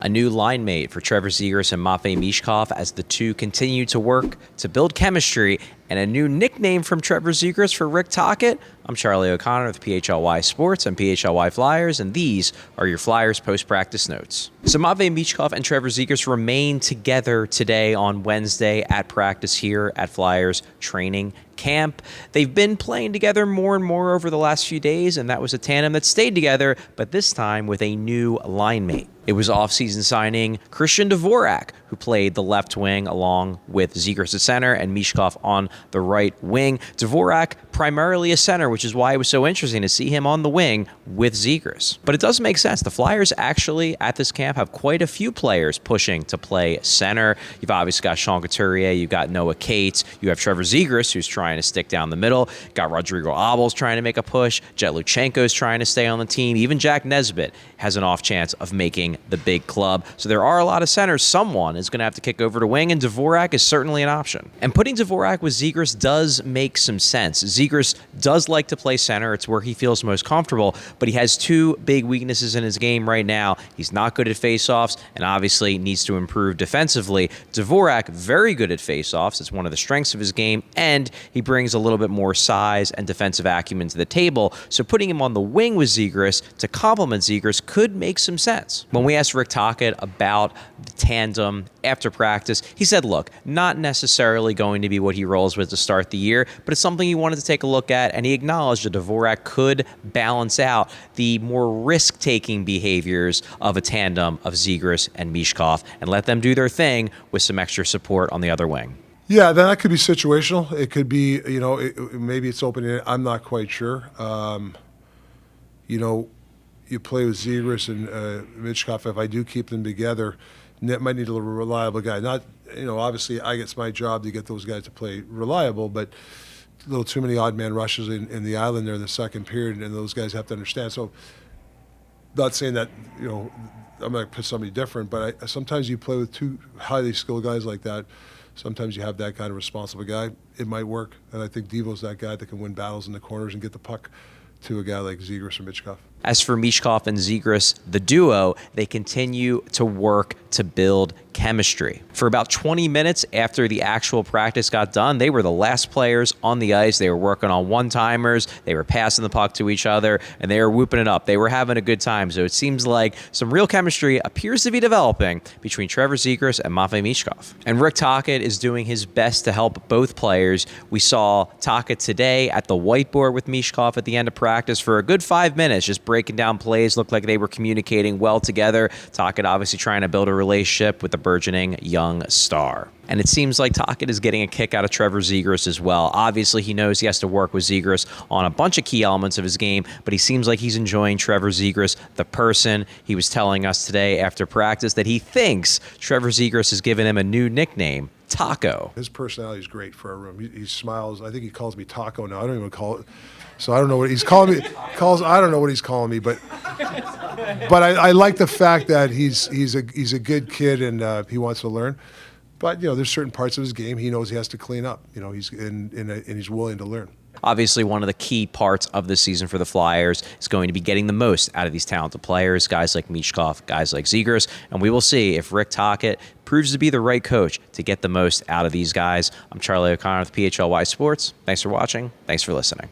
A new line mate for Trevor Zegras and Matvei Michkov as the two continue to work to build chemistry, and a new nickname from Trevor Zegras for Rick Tocchet. I'm Charlie O'Connor with PHLY Sports and PHLY Flyers, and these are your Flyers post-practice notes. So Matvei Michkov and Trevor Zegras remain together today on Wednesday at practice here at Flyers training camp. They've been playing together more and more over the last few days, and that was a tandem that stayed together, but this time with a new line mate. It was off-season signing Christian Dvorak, who played the left wing along with Zegras at center and Michkov on the right wing. Dvorak primarily a center, which is why it was so interesting to see him on the wing with Zegras. But it does make sense. The Flyers actually at this camp have quite a few players pushing to play center. You've obviously got Sean Couturier, you've got Noah Cates, you have Trevor Zegras, who's trying to stick down the middle, got Rodrigo Abel's trying to make a push, Jet Luchenko's trying to stay on the team, even Jack Nesbitt has an off chance of making the big club. So there are a lot of centers. Someone is going to have to kick over to wing, and Dvorak is certainly an option. And putting Dvorak with Zegras does make some sense. Zegras does like to play center. It's where he feels most comfortable, but he has two big weaknesses in his game right now. He's not good at faceoffs and obviously needs to improve defensively. Dvorak, very good at faceoffs. It's one of the strengths of his game, and he brings a little bit more size and defensive acumen to the table. So putting him on the wing with Zegras to complement Zegras could make some sense. When we asked Rick Tocchet about the tandem after practice, he said, look, not necessarily going to be what he rolls with to start the year, but it's something he wanted to take a look at, and he acknowledged that Dvorak could balance out the more risk-taking behaviors of a tandem of Zegras and Michkov and let them do their thing with some extra support on the other wing. Yeah, that could be situational. It could be, maybe it's open. I'm not quite sure. You play with Zegras and Michkov. If I do keep them together, might need a little reliable guy. Not, obviously, it's my job to get those guys to play reliable, but a little too many odd man rushes in the island there in the second period, and those guys have to understand. So, not saying that I'm going to put somebody different, but sometimes you play with two highly skilled guys like that. Sometimes you have that kind of responsible guy. It might work, and I think Devo's that guy that can win battles in the corners and get the puck to a guy like Zegras or Michkov. As for Michkov and Zegras, the duo, they continue to work to build chemistry. For about 20 minutes after the actual practice got done, they were the last players on the ice. They were working on one-timers, they were passing the puck to each other, and they were whooping it up. They were having a good time. So it seems like some real chemistry appears to be developing between Trevor Zegras and Matvei Michkov. And Rick Tocchet is doing his best to help both players. We saw Tocchet today at the whiteboard with Michkov at the end of practice for a good 5 minutes, just breaking down plays. Looked like they were communicating well together. Tocchet obviously trying to build a relationship with the burgeoning young star. And it seems like Tocchet is getting a kick out of Trevor Zegras as well. Obviously, he knows he has to work with Zegras on a bunch of key elements of his game, but he seems like he's enjoying Trevor Zegras, the person. He was telling us today after practice that he thinks Trevor Zegras has given him a new nickname, Taco. His personality is great for our room. He smiles. I think he calls me Taco now. I don't even call it. So I don't know what he's calling me. I don't know what he's calling me, but I like the fact that he's a good kid and he wants to learn. But there's certain parts of his game he knows he has to clean up. He's and he's willing to learn. Obviously, one of the key parts of this season for the Flyers is going to be getting the most out of these talented players, guys like Michkov, guys like Zegras, and we will see if Rick Tocchet proves to be the right coach to get the most out of these guys. I'm Charlie O'Connor with PHLY Sports. Thanks for watching. Thanks for listening.